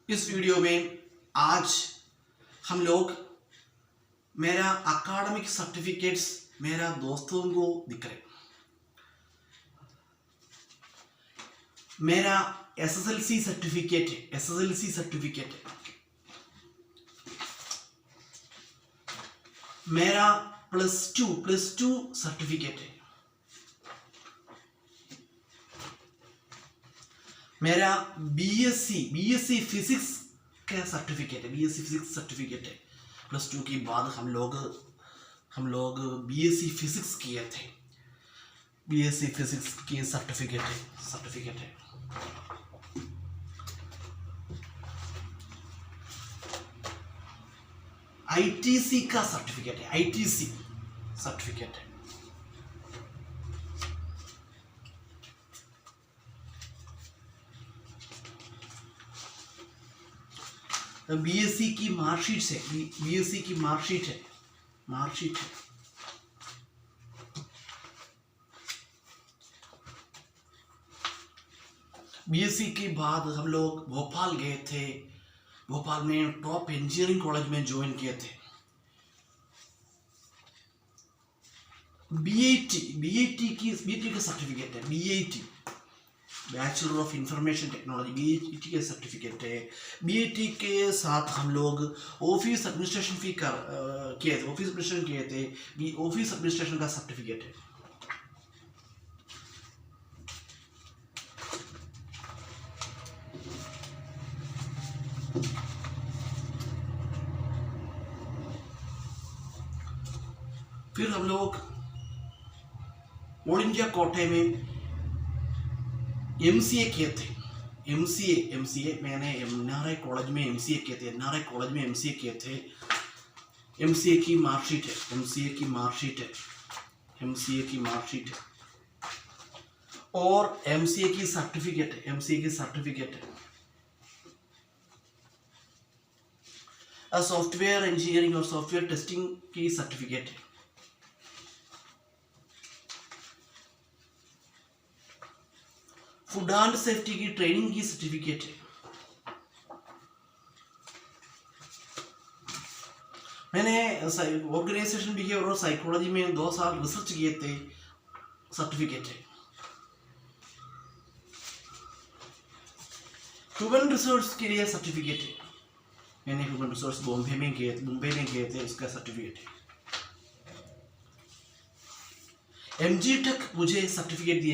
इस वीडियो में आज हम लोग मेरा अकाडमिक सर्टिफिकेट्स मेरा दोस्तों को दिख रहे। मेरा एसएसएलसी सर्टिफिकेट मेरा प्लस टू सर्टिफिकेट है, मेरा बीएससी फिजिक्स का सर्टिफिकेट है, प्लस टू के बाद हम लोग बीएससी फिजिक्स किए थे, बीएससी फिजिक्स की सर्टिफिकेट है। आईटीसी का सर्टिफिकेट है, बीएससी की मार्कशीट है, बीएससी के बाद हम लोग भोपाल गए थे, भोपाल में टॉप इंजीनियरिंग कॉलेज में ज्वाइन किए थे। बीआईटी का सर्टिफिकेट है, bachelor of information technology, BIT का सर्टिफिकेट है। बीआईटी के साथ हम लोग ऑफिस एडमिनिस्ट्रेशन किए थे, ऑफिस एडमिनिस्ट्रेशन का सर्टिफिकेट है। फिर हम लोग ऑल इंडिया कोटे में एमसीए किए थे। एमसीए मैंने एनआरआई कॉलेज में एमसीए किए थे। एमसीए की मार्कशीट है, और एमसीए की सर्टिफिकेट है। सॉफ्टवेयर इंजीनियरिंग और सॉफ्टवेयर टेस्टिंग की सर्टिफिकेट है। फूड एंड सेफ्टी की ट्रेनिंग की सर्टिफिकेट है। मैंने ऑर्गेनाइजेशन बिहेवियर और साइकोलॉजी में 2 साल रिसर्च किए थे, सर्टिफिकेट है। ह्यूमन रिसोर्स के लिए सर्टिफिकेट है, मैंने ह्यूमन रिसोर्स मुंबई में किए थे, उसका सर्टिफिकेट है। एमजी तक मुझे सर्टिफिकेट दिए